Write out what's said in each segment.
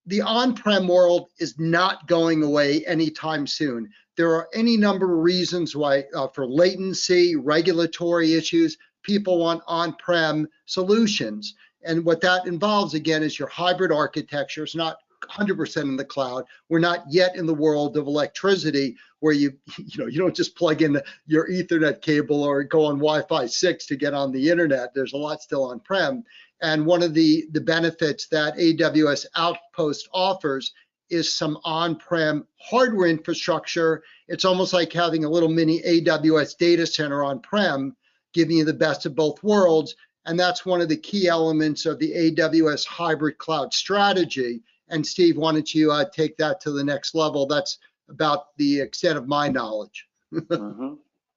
the on-prem world is not going away anytime soon. There are any number of reasons why, for latency, regulatory issues, people want on-prem solutions. And what that involves, again, is your hybrid architecture. It's not 100% in the cloud. We're not yet in the world of electricity where you don't just plug in your Ethernet cable or go on Wi-Fi 6 to get on the internet. There's a lot still on-prem. And one of the benefits that AWS Outpost offers is some on-prem hardware infrastructure. It's almost like having a little mini AWS data center on-prem, giving you the best of both worlds. And that's one of the key elements of the AWS hybrid cloud strategy. And Steve, why don't you take that to the next level? That's about the extent of my knowledge. Mm-hmm.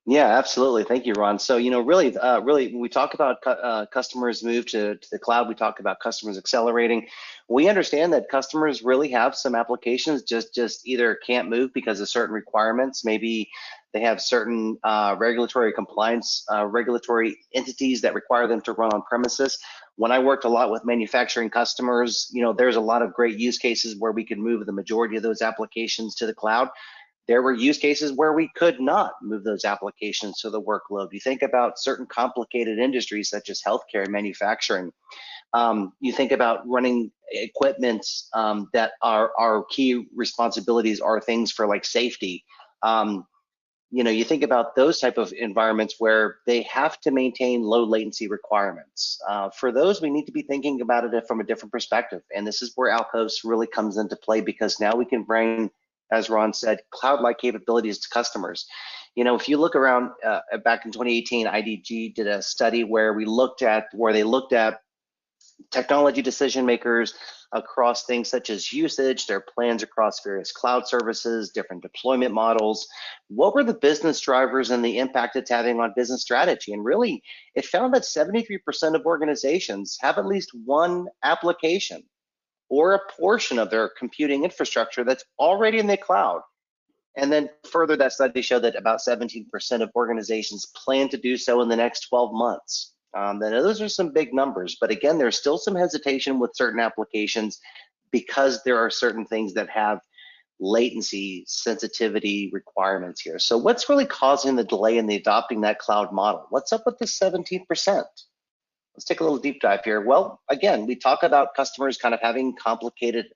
Yeah, absolutely. Thank you, Ron. So, really, when we talk about customers move to the cloud, we talk about customers accelerating. We understand that customers really have some applications just either can't move because of certain requirements. Maybe they have certain regulatory compliance, regulatory entities that require them to run on premises. When I worked a lot with manufacturing customers, there's a lot of great use cases where we could move the majority of those applications to the cloud. There were use cases where we could not move those applications to the workload. You think about certain complicated industries such as healthcare and manufacturing. You think about running equipment that our key responsibilities are things for like safety. You think about those type of environments where they have to maintain low latency requirements. For those, we need to be thinking about it from a different perspective. And this is where Outposts really comes into play, because now we can bring, as Ron said, cloud-like capabilities to customers. If you look around back in 2018, IDG did a study where they looked at technology decision makers across things such as usage, their plans across various cloud services, different deployment models. What were the business drivers and the impact it's having on business strategy? And really, it found that 73% of organizations have at least one application or a portion of their computing infrastructure that's already in the cloud. And then further, that study showed that about 17% of organizations plan to do so in the next 12 months. Those are some big numbers, but again, there's still some hesitation with certain applications because there are certain things that have latency sensitivity requirements here. So what's really causing the delay in the adopting that cloud model? What's up with the 17%? Let's take a little deep dive here. Well, again, we talk about customers kind of having complicated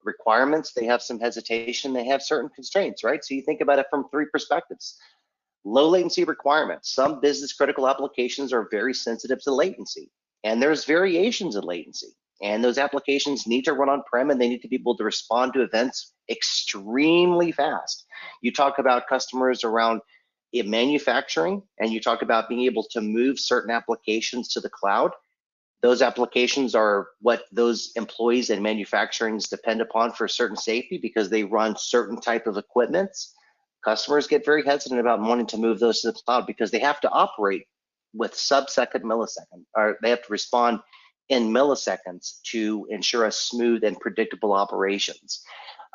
requirements. They have some hesitation. They have certain constraints, right? So you think about it from three perspectives. Low latency requirements. Some business critical applications are very sensitive to latency, and there's variations in latency. And those applications need to run on-prem, and they need to be able to respond to events extremely fast. You talk about customers around manufacturing, and you talk about being able to move certain applications to the cloud. Those applications are what those employees and manufacturing depend upon for certain safety, because they run certain type of equipments. Customers get very hesitant about wanting to move those to the cloud because they have to operate with sub-second, millisecond, or they have to respond in milliseconds to ensure a smooth and predictable operations.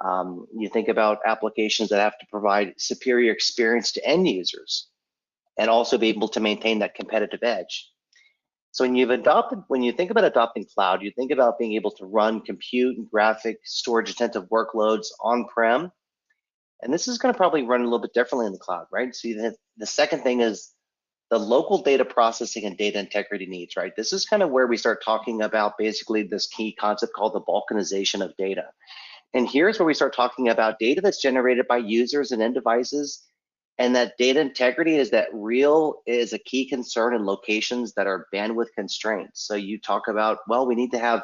You think about applications that have to provide superior experience to end users and also be able to maintain that competitive edge. So when you think about adopting cloud, you think about being able to run compute and graphic storage intensive workloads on-prem. And this is going to probably run a little bit differently in the cloud, right? So the second thing is the local data processing and data integrity needs, right? This is kind of where we start talking about basically this key concept called the balkanization of data. And here's where we start talking about data that's generated by users and end devices, and that data integrity is a key concern in locations that are bandwidth constrained. So you talk about, well, we need to have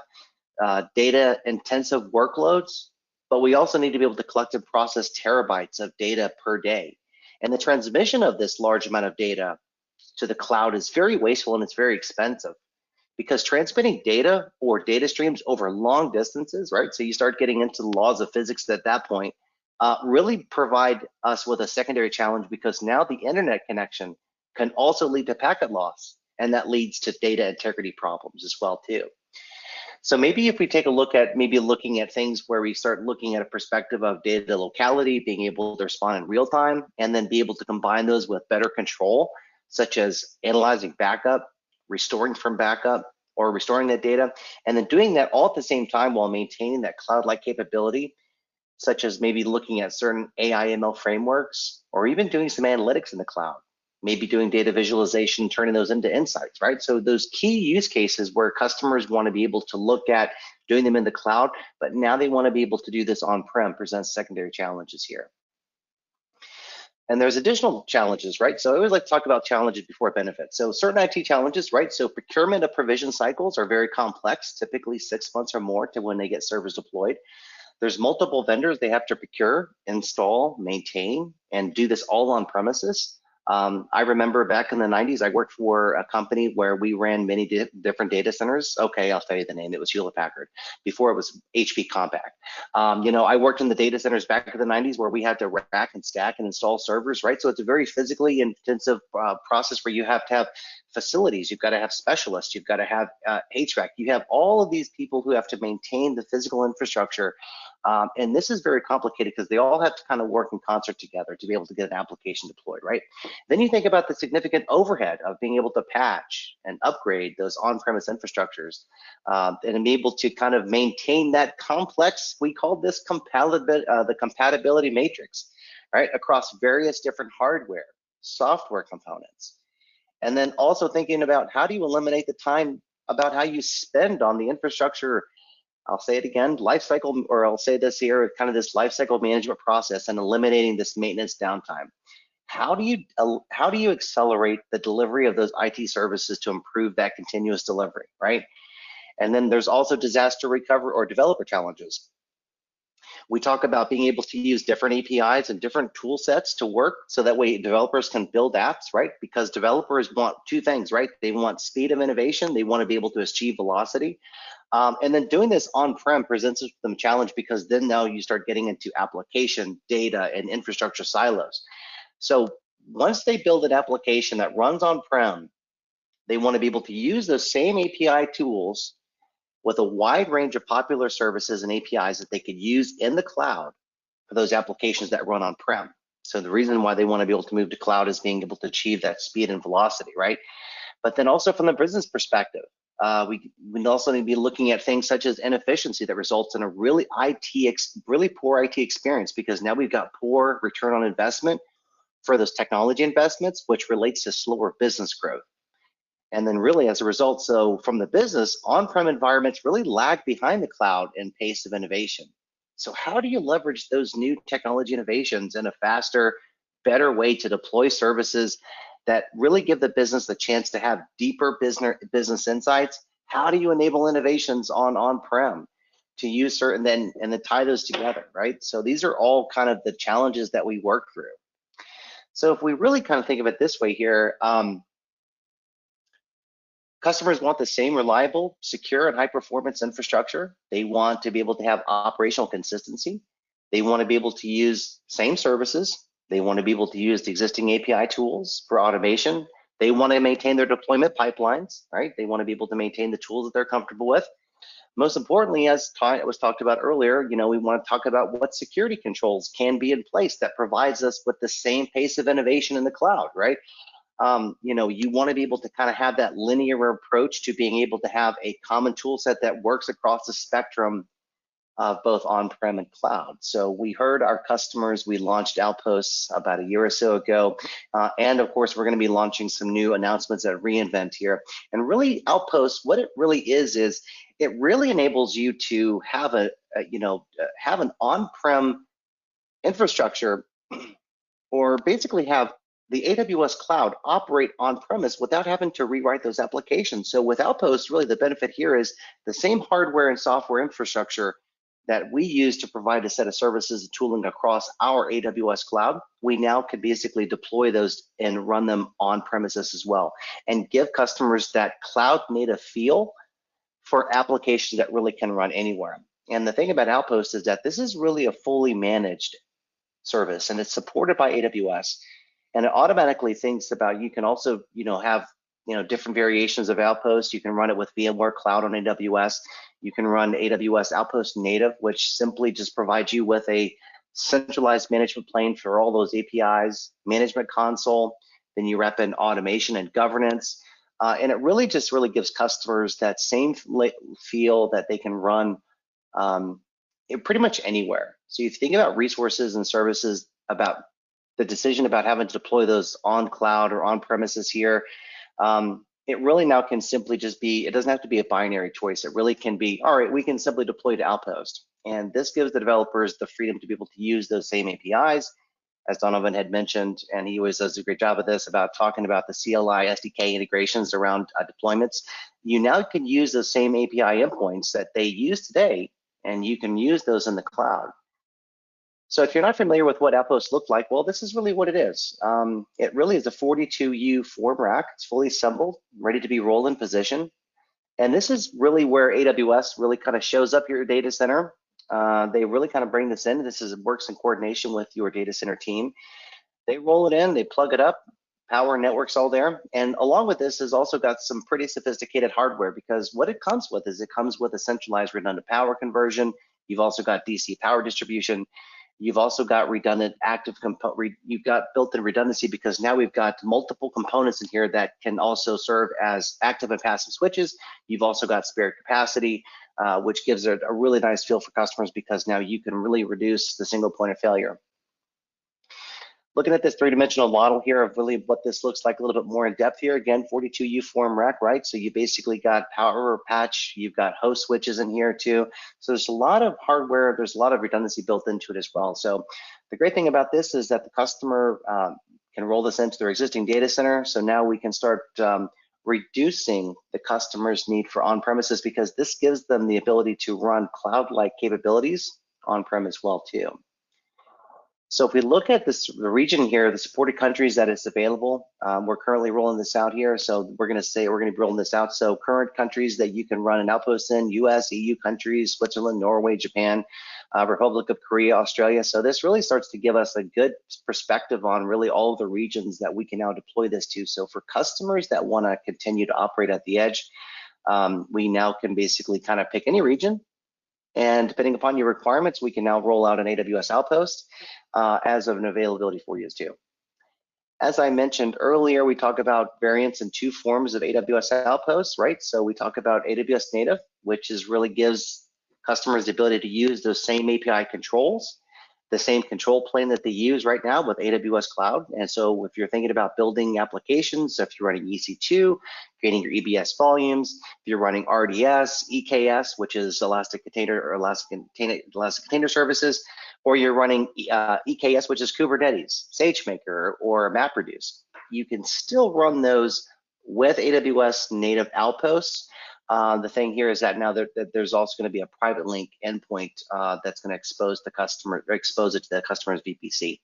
data intensive workloads, but we also need to be able to collect and process terabytes of data per day. And the transmission of this large amount of data to the cloud is very wasteful and it's very expensive, because transmitting data or data streams over long distances, right? So you start getting into the laws of physics at that point, really provide us with a secondary challenge, because now the internet connection can also lead to packet loss, and that leads to data integrity problems as well too. So maybe if we take a look at looking at things where we start looking at a perspective of data locality, being able to respond in real time, and then be able to combine those with better control, such as analyzing backup, restoring from backup, or restoring that data, and then doing that all at the same time while maintaining that cloud-like capability, such as maybe looking at certain AI ML frameworks, or even doing some analytics in the cloud, maybe doing data visualization, turning those into insights, right? So those key use cases where customers want to be able to look at doing them in the cloud, but now they want to be able to do this on-prem presents secondary challenges here. And there's additional challenges, right? So I always like to talk about challenges before benefits. So certain IT challenges, right? So procurement of provision cycles are very complex, typically 6 months or more to when they get servers deployed. There's multiple vendors they have to procure, install, maintain, and do this all on premises. I remember back in the 90s, I worked for a company where we ran many different data centers. Okay, I'll tell you the name. It was Hewlett Packard. Before it was HP Compaq. I worked in the data centers back in the 90s where we had to rack and stack and install servers, right? So it's a very physically intensive process where you have to have facilities. You've got to have specialists. You've got to have HVAC. You have all of these people who have to maintain the physical infrastructure. And this is very complicated because they all have to kind of work in concert together to be able to get an application deployed, right? Then you think about the significant overhead of being able to patch and upgrade those on-premise infrastructures and be able to kind of maintain that complex, we call this the compatibility matrix, right? Across various different hardware, software components. And then also thinking about how do you eliminate the time about how you spend on the infrastructure. I'll say it again, life cycle, or I'll say this here, kind of this life cycle management process and eliminating this maintenance downtime. How do you accelerate the delivery of those IT services to improve that continuous delivery, right? And then there's also disaster recovery or developer challenges. We talk about being able to use different APIs and different tool sets to work so that way developers can build apps, right? Because developers want two things, right? They want speed of innovation. They want to be able to achieve velocity. And then doing this on-prem presents them a challenge because then now you start getting into application, data, and infrastructure silos. So once they build an application that runs on-prem, they want to be able to use those same API tools with a wide range of popular services and APIs that they could use in the cloud for those applications that run on-prem. So the reason why they want to be able to move to cloud is being able to achieve that speed and velocity, right? But then also from the business perspective, we also need to be looking at things such as inefficiency that results in a really poor IT experience because now we've got poor return on investment for those technology investments, which relates to slower business growth. And then really as a result, so from the business, on-prem environments really lag behind the cloud in pace of innovation. So how do you leverage those new technology innovations in a faster, better way to deploy services that really give the business the chance to have deeper business insights? How do you enable innovations on-prem to use certain and then tie those together, right? So these are all kind of the challenges that we work through. So if we really kind of think of it this way here, customers want the same reliable, secure, and high-performance infrastructure. They want to be able to have operational consistency. They want to be able to use same services. They want to be able to use the existing API tools for automation. They want to maintain their deployment pipelines, right? They want to be able to maintain the tools that they're comfortable with. Most importantly, as it was talked about earlier, we want to talk about what security controls can be in place that provides us with the same pace of innovation in the cloud, right? You want to be able to kind of have that linear approach to being able to have a common tool set that works across the spectrum of both on-prem and cloud. So we heard our customers, we launched Outposts about a year or so ago. And of course, we're going to be launching some new announcements at reInvent here. And really Outposts, what it really is it really enables you to have have an on-prem infrastructure or basically have the AWS cloud operate on-premise without having to rewrite those applications. So with Outposts, really the benefit here is the same hardware and software infrastructure that we use to provide a set of services and tooling across our AWS cloud, we now could basically deploy those and run them on premises as well and give customers that cloud native feel for applications that really can run anywhere. And the thing about Outpost is that this is really a fully managed service and it's supported by AWS. And it automatically thinks about, you can also, have, different variations of Outpost. You can run it with VMware Cloud on AWS. You can run AWS Outpost native, which simply just provides you with a centralized management plane for all those APIs, management console. Then you wrap in automation and governance. And it really just gives customers that same feel that they can run pretty much anywhere. So if you think about resources and services, about the decision about having to deploy those on cloud or on premises here, it really now can simply just be, it doesn't have to be a binary choice. It really can be, all right, we can simply deploy to Outpost. And this gives the developers the freedom to be able to use those same APIs, as Donovan had mentioned, and he always does a great job of this, about talking about the CLI SDK integrations around deployments. You now can use those same API endpoints that they use today, and you can use those in the cloud. So if you're not familiar with what Outposts look like, well, this is really what it is. It really is a 42U form rack. It's fully assembled, ready to be rolled in position. And this is really where AWS really kind of shows up your data center. They really kind of bring this in. This works in coordination with your data center team. They roll it in, they plug it up, power and network's all there. And along with this has also got some pretty sophisticated hardware, because what it comes with is it comes with a centralized redundant power conversion. You've also got DC power distribution. You've also got redundant you've got built-in redundancy, because now we've got multiple components in here that can also serve as active and passive switches. You've also got spare capacity, which gives it a really nice feel for customers, because now you can really reduce the single point of failure. Looking at this three-dimensional model here of really what this looks like a little bit more in depth here. Again, 42U form rack, right? So you basically got power patch, you've got host switches in here too. So there's a lot of hardware, there's a lot of redundancy built into it as well. So the great thing about this is that the customer can roll this into their existing data center. So now we can start reducing the customer's need for on-premises, because this gives them the ability to run cloud-like capabilities on-prem as well too. So if we look at the region here, the supported countries that it's available, we're currently rolling this out here. So we're going to be rolling this out. So current countries that you can run an Outpost in: US, EU countries, Switzerland, Norway, Japan, Republic of Korea, Australia. So this really starts to give us a good perspective on really all of the regions that we can now deploy this to. So for customers that want to continue to operate at the edge, we now can basically kind of pick any region. And depending upon your requirements, we can now roll out an AWS Outpost as of an availability for you too. As I mentioned earlier, we talk about variants in two forms of AWS Outposts, right? So we talk about AWS Native, which really gives customers the ability to use those same API controls, the same control plane that they use right now with AWS Cloud. And so if you're thinking about building applications, so if you're running EC2, creating your EBS volumes, if you're running RDS, EKS, which is Elastic Container Services, or you're running EKS, which is Kubernetes, SageMaker, or MapReduce, you can still run those with AWS native Outposts. The thing here is that now there's also going to be a private link endpoint that's going to expose the customer, or expose it to the customer's VPC.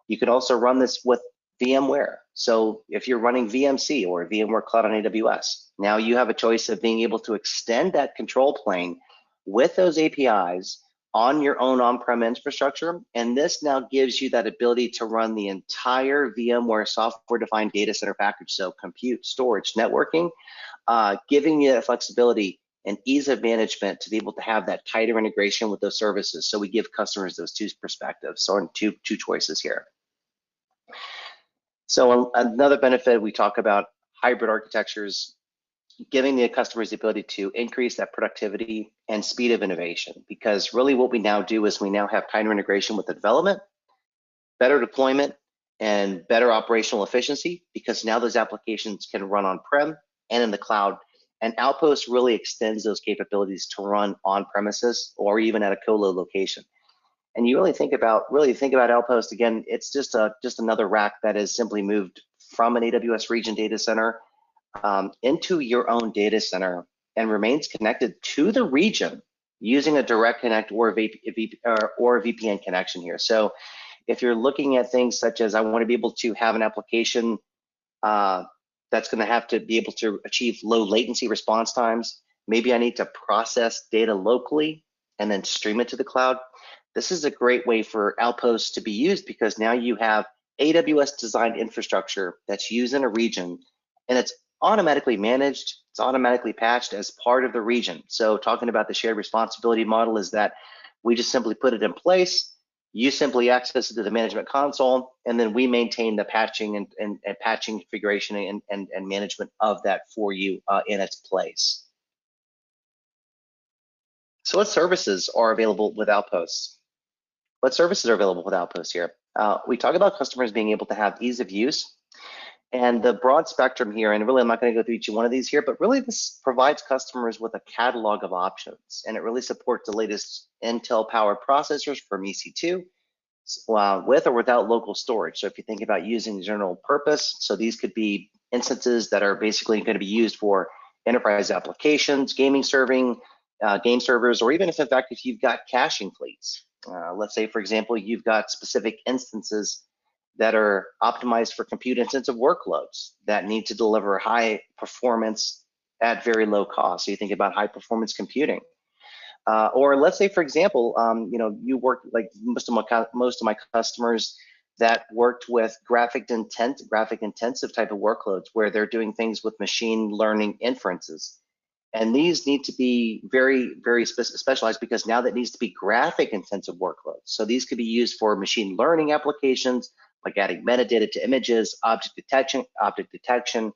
You can also run this with VMware. So if you're running VMC or VMware Cloud on AWS, now you have a choice of being able to extend that control plane with those APIs on your own on-prem infrastructure. And this now gives you that ability to run the entire VMware software-defined data center package. So compute, storage, networking, giving you that flexibility and ease of management to be able to have that tighter integration with those services. So we give customers those two perspectives, so two choices here. So another benefit, we talk about hybrid architectures, giving the customers the ability to increase that productivity and speed of innovation, because really what we now do is we now have tighter integration with the development, better deployment, and better operational efficiency, because now those applications can run on-prem and in the cloud. And Outpost really extends those capabilities to run on premises or even at a colo location. And you really think about Outpost, again, it's just another rack that is simply moved from an AWS region data center into your own data center and remains connected to the region using a direct connect or a VPN connection here. So if you're looking at things such as, I want to be able to have an application that's going to have to be able to achieve low latency response times, maybe I need to process data locally and then stream it to the cloud. This is a great way for Outposts to be used, because now you have AWS designed infrastructure that's used in a region, and it's automatically managed, it's automatically patched as part of the region. So talking about the shared responsibility model is that we just simply put it in place, You simply access it to the management console, and then we maintain the patching and patching configuration and management of that for you in its place. So what services are available with Outposts? What services are available with Outposts here? We talk about customers being able to have ease of use and the broad spectrum here, and really I'm not going to go through each one of these here, but really this provides customers with a catalog of options, and it really supports the latest Intel powered processors from EC2 with or without local storage. So if you think about using general purpose, so these could be instances that are basically going to be used for enterprise applications, gaming serving, game servers, or even if in fact if you've got caching fleets. Let's say, for example, you've got specific instances that are optimized for compute intensive workloads that need to deliver high performance at very low cost. So you think about high performance computing. Or let's say, for example, you work like most of my customers that worked with graphic intensive type of workloads where they're doing things with machine learning inferences. And these need to be very, very specialized because now that needs to be graphic intensive workloads. So these could be used for machine learning applications, like adding metadata to images, object detection,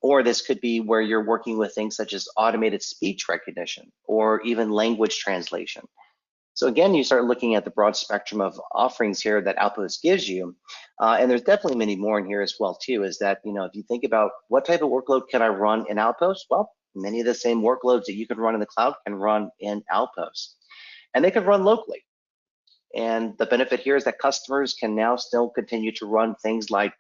or this could be where you're working with things such as automated speech recognition or even language translation. So again, you start looking at the broad spectrum of offerings here that Outpost gives you, and there's definitely many more in here as well too, is that, if you think about what type of workload can I run in Outpost? Well, many of the same workloads that you can run in the cloud can run in Outpost, and they can run locally. And the benefit here is that customers can now still continue to run things like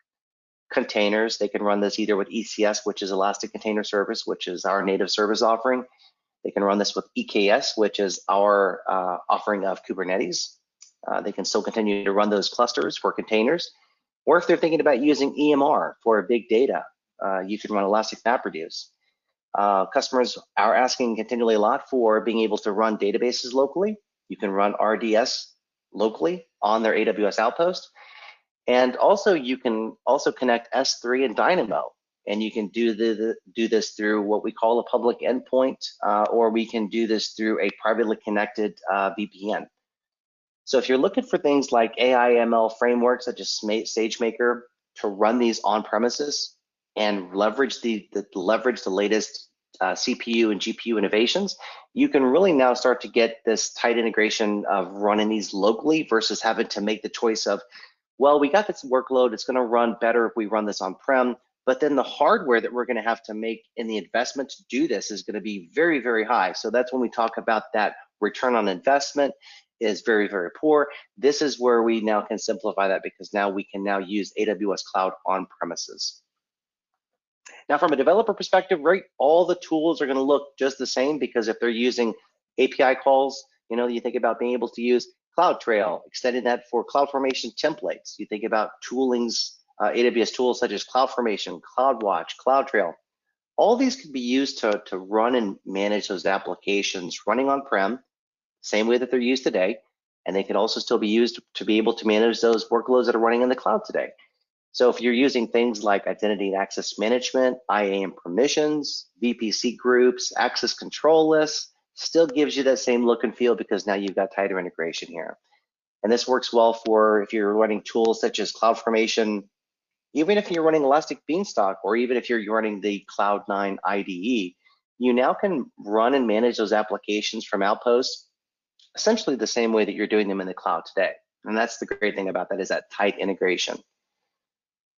containers. They can run this either with ECS, which is Elastic Container Service, which is our native service offering. They can run this with EKS, which is our offering of Kubernetes. They can still continue to run those clusters for containers. Or if they're thinking about using EMR for big data, you can run Elastic MapReduce. Customers are asking continually a lot for being able to run databases locally. You can run RDS locally on their AWS Outpost. And also you can also connect S3 and Dynamo, and you can do this through what we call a public endpoint, or we can do this through a privately connected VPN. So if you're looking for things like AI ML frameworks such as SageMaker to run these on premises and leverage the latest CPU and GPU innovations, you can really now start to get this tight integration of running these locally versus having to make the choice of, well, we got this workload, it's going to run better if we run this on-prem, but then the hardware that we're going to have to make in the investment to do this is going to be very, very high. So that's when we talk about that return on investment is very, very poor. This is where we now can simplify that because now we can now use AWS Cloud on premises. Now, from a developer perspective, right, all the tools are going to look just the same because if they're using API calls, you think about being able to use CloudTrail, extending that for CloudFormation templates. You think about toolings, AWS tools such as CloudFormation, CloudWatch, CloudTrail. All these can be used to run and manage those applications running on-prem, same way that they're used today, and they can also still be used to be able to manage those workloads that are running in the cloud today. So if you're using things like identity and access management, IAM permissions, VPC groups, access control lists, still gives you that same look and feel because now you've got tighter integration here. And this works well for if you're running tools such as CloudFormation, even if you're running Elastic Beanstalk, or even if you're running the Cloud9 IDE, you now can run and manage those applications from Outpost essentially the same way that you're doing them in the cloud today. And that's the great thing about that, is that tight integration.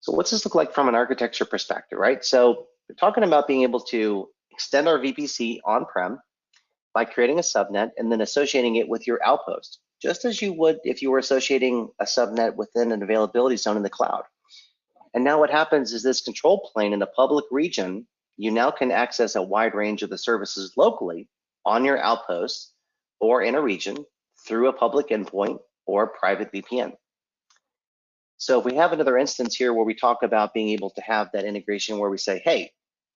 So what's this look like from an architecture perspective, right? So we're talking about being able to extend our VPC on-prem by creating a subnet and then associating it with your Outpost, just as you would if you were associating a subnet within an availability zone in the cloud. And now what happens is this control plane in the public region, you now can access a wide range of the services locally on your Outpost or in a region through a public endpoint or private VPN. So if we have another instance here where we talk about being able to have that integration where we say, hey,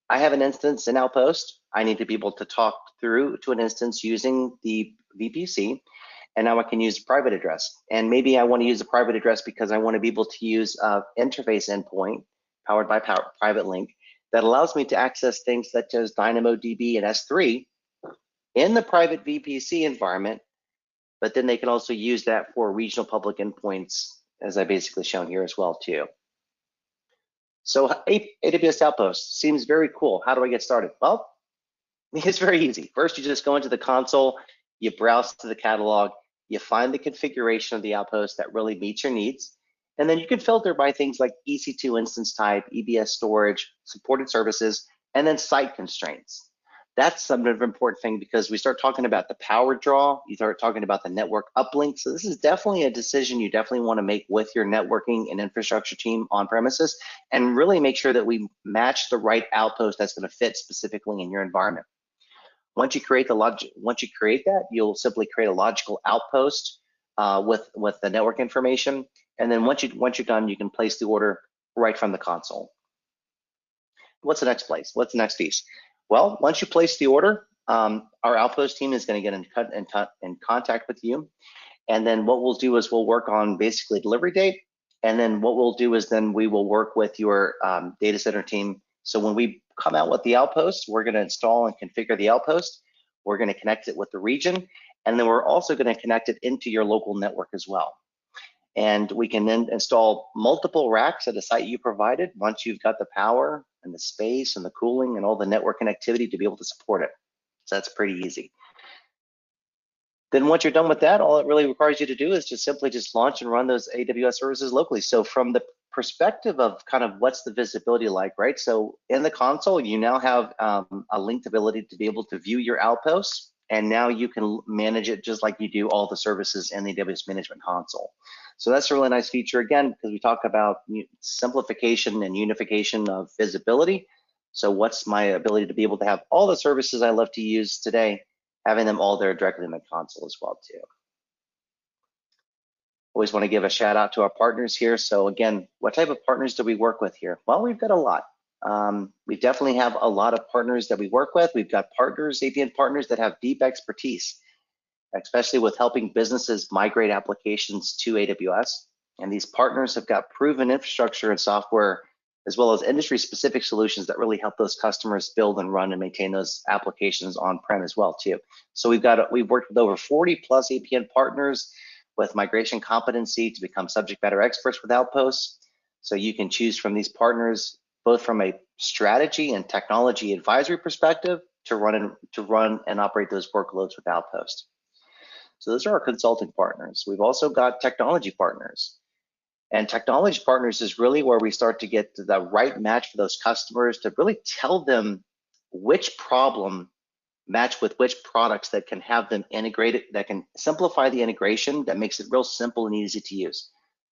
I have an instance in Outpost, I need to be able to talk through to an instance using the VPC, and now I can use a private address. And maybe I want to use a private address because I want to be able to use an interface endpoint powered by Private Link that allows me to access things such as DynamoDB and S3 in the private VPC environment but then they can also use that for regional public endpoints, as I basically shown here as well too. So AWS Outpost seems very cool. How do I get started? Well, it's very easy. First, you just go into the console, you browse to the catalog, you find the configuration of the Outpost that really meets your needs, and then you can filter by things like EC2 instance type, EBS storage, supported services, and then site constraints. That's some of an important thing because we start talking about the power draw, you start talking about the network uplink. So this is definitely a decision you definitely want to make with your networking and infrastructure team on premises, and really make sure that we match the right Outpost that's going to fit specifically in your environment. Once you create that, you'll simply create a logical outpost with the network information, and then once you're done, you can place the order right from the console. What's the next place? What's the next piece? Well, once you place the order, our Outpost team is going to get in contact with you, and then what we'll do is we'll work on basically delivery date, and then what we'll do is then we will work with your data center team. So when we come out with the Outpost, we're going to install and configure the Outpost. We're going to connect it with the region, and then we're also going to connect it into your local network as well. And we can then install multiple racks at a site you provided once you've got the power and the space and the cooling and all the network connectivity to be able to support it. So that's pretty easy. Then once you're done with that, all it really requires you to do is just simply launch and run those AWS services locally. So from the perspective of kind of what's the visibility like, right? So in the console, you now have a linked ability to be able to view your Outposts, and now you can manage it just like you do all the services in the AWS Management Console. So that's a really nice feature, again, because we talk about simplification and unification of visibility. So what's my ability to be able to have all the services I love to use today, having them all there directly in the console as well too. Always want to give a shout out to our partners here. So again, what type of partners do we work with here? Well, we've got a lot. We definitely have a lot of partners that we work with. We've got partners, APN partners that have deep expertise, especially with helping businesses migrate applications to AWS. And these partners have got proven infrastructure and software, as well as industry-specific solutions that really help those customers build and run and maintain those applications on-prem as well too. So we've worked with over 40 plus APN partners with migration competency to become subject matter experts with Outposts. So you can choose from these partners, both from a strategy and technology advisory perspective, to run and operate those workloads with Outpost. So those are our consulting partners. We've also got technology partners. And technology partners is really where we start to get to the right match for those customers, to really tell them which problem match with which products that can have them integrated, that can simplify the integration, that makes it real simple and easy to use.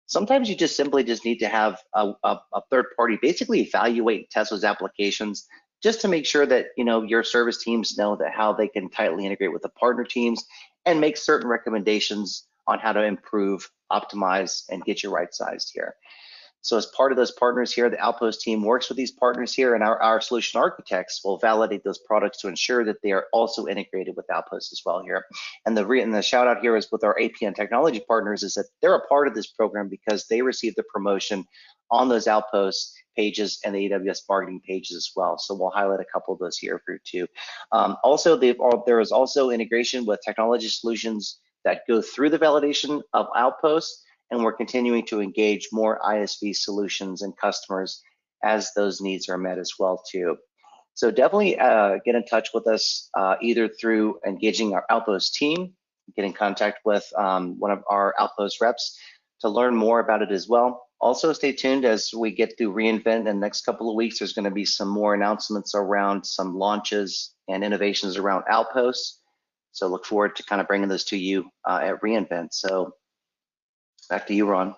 Sometimes you simply need to have a third party basically evaluate and test those applications, just to make sure that your service teams know that how they can tightly integrate with the partner teams and make certain recommendations on how to improve, optimize, and get you right-sized here. So as part of those partners here, the Outpost team works with these partners here, and our solution architects will validate those products to ensure that they are also integrated with Outpost as well here. And the shout out here is with our APN technology partners, is that they're a part of this program because they received the promotion on those Outpost pages and the AWS marketing pages as well. So we'll highlight a couple of those here for you too. Also, there is also integration with technology solutions that go through the validation of Outpost, and we're continuing to engage more ISV solutions and customers as those needs are met as well too. So definitely get in touch with us either through engaging our Outpost team, get in contact with one of our Outpost reps to learn more about it as well. Also stay tuned as we get through reInvent in the next couple of weeks. There's going to be some more announcements around some launches and innovations around Outposts. So look forward to kind of bringing those to you at reInvent. So back to you, Ron.